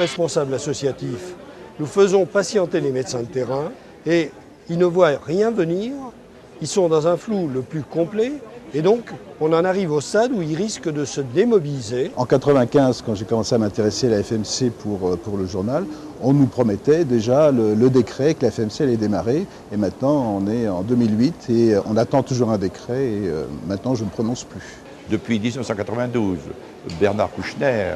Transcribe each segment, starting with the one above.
responsables associatifs, nous faisons patienter les médecins de terrain et ils ne voient rien venir, ils sont dans un flou le plus complet et donc on en arrive au stade où ils risquent de se démobiliser. En 1995, quand j'ai commencé à m'intéresser à la FMC pour le journal, on nous promettait déjà le décret que la FMC allait démarrer et maintenant on est en 2008 et on attend toujours un décret et maintenant je ne prononce plus. Depuis 1992, Bernard Kouchner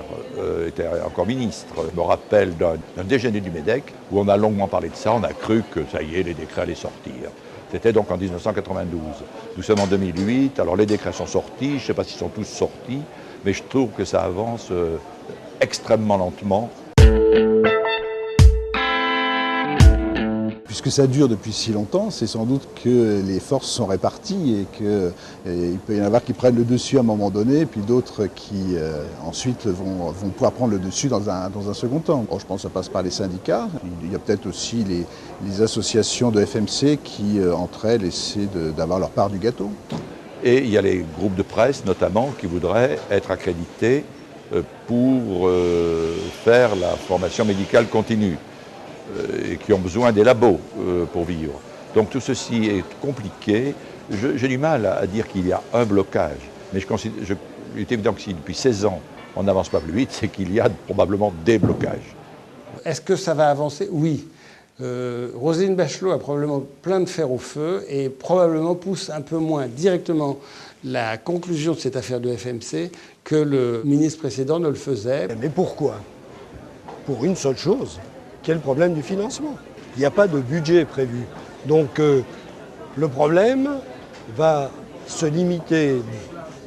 était encore ministre. Je me rappelle d'un déjeuner du MEDEC où on a longuement parlé de ça. On a cru que ça y est, les décrets allaient sortir. C'était donc en 1992. Nous sommes en 2008, alors les décrets sont sortis. Je ne sais pas s'ils sont tous sortis, mais je trouve que ça avance extrêmement lentement. Puisque ça dure depuis si longtemps, c'est sans doute que les forces sont réparties et qu'il peut y en avoir qui prennent le dessus à un moment donné, puis d'autres qui ensuite vont pouvoir prendre le dessus dans un second temps. Bon, je pense que ça passe par les syndicats. Il y a peut-être aussi les associations de FMC qui, entre elles, essaient d'avoir leur part du gâteau. Et il y a les groupes de presse, notamment, qui voudraient être accrédités pour faire la formation médicale continue. Et qui ont besoin des labos pour vivre. Donc tout ceci est compliqué. J'ai du mal à dire qu'il y a un blocage, mais il est évident que si depuis 16 ans on n'avance pas plus vite, c'est qu'il y a probablement des blocages. Est-ce que ça va avancer? Oui. Roselyne Bachelot a probablement plein de fer au feu et probablement pousse un peu moins directement la conclusion de cette affaire de FMC que le ministre précédent ne le faisait. Mais pourquoi? Pour une seule chose. Quel est le problème du financement? Il n'y a pas de budget prévu. Donc le problème va se limiter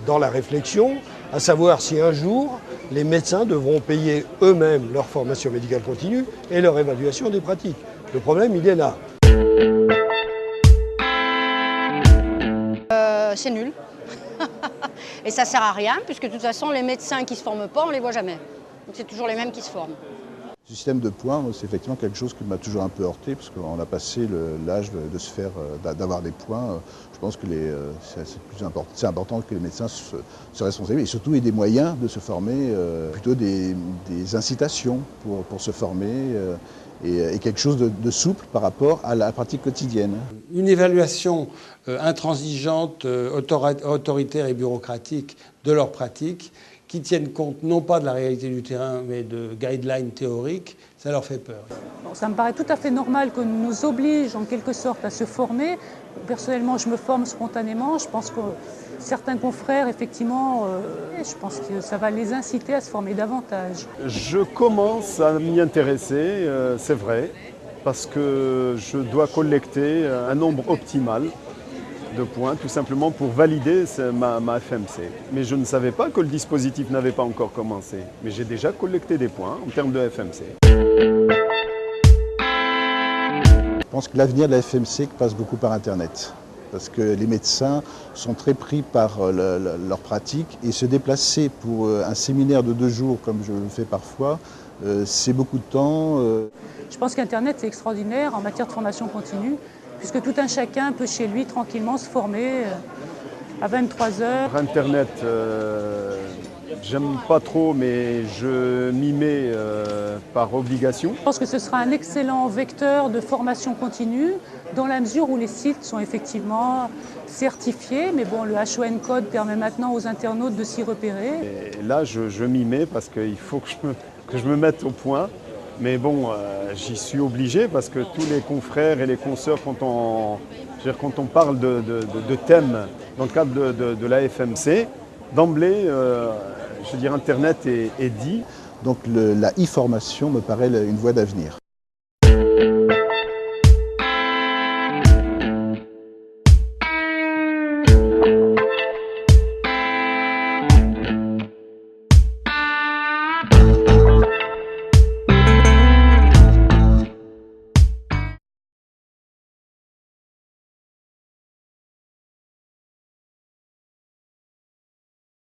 dans la réflexion, à savoir si un jour les médecins devront payer eux-mêmes leur formation médicale continue et leur évaluation des pratiques. Le problème, il est là. C'est nul. Et ça ne sert à rien, puisque de toute façon, les médecins qui ne se forment pas, on ne les voit jamais. Donc c'est toujours les mêmes qui se forment. Le système de points, c'est effectivement quelque chose qui m'a toujours un peu heurté, parce qu'on a passé l'âge d'avoir des points. Je pense que c'est important que les médecins se responsabilisent et surtout aient des moyens de se former, plutôt des incitations pour se former et quelque chose de souple par rapport à la pratique quotidienne. Une évaluation intransigeante, autoritaire et bureaucratique de leurs pratiques, qui tiennent compte non pas de la réalité du terrain, mais de guidelines théoriques, ça leur fait peur. Bon, ça me paraît tout à fait normal qu'on nous oblige en quelque sorte à se former. Personnellement, je me forme spontanément. Je pense que certains confrères, effectivement, je pense que ça va les inciter à se former davantage. Je commence à m'y intéresser, c'est vrai, parce que je dois collecter un nombre optimal de points, tout simplement pour valider ma FMC. Mais je ne savais pas que le dispositif n'avait pas encore commencé. Mais j'ai déjà collecté des points en termes de FMC. Je pense que l'avenir de la FMC passe beaucoup par Internet. Parce que les médecins sont très pris par leur pratique et se déplacer pour un séminaire de 2 jours, comme je le fais parfois, c'est beaucoup de temps. Je pense qu'Internet est extraordinaire en matière de formation continue, puisque tout un chacun peut chez lui tranquillement se former à 23 heures. Internet, j'aime pas trop, mais je m'y mets par obligation. Je pense que ce sera un excellent vecteur de formation continue, dans la mesure où les sites sont effectivement certifiés, mais bon, le HON Code permet maintenant aux internautes de s'y repérer. Et là, je m'y mets parce qu'il faut que je me mette au point. Mais bon, j'y suis obligé parce que tous les confrères et les consoeurs, quand on parle de thèmes dans le cadre de la FMC, d'emblée, je veux dire, Internet est dit. Donc la e-formation me paraît une voie d'avenir.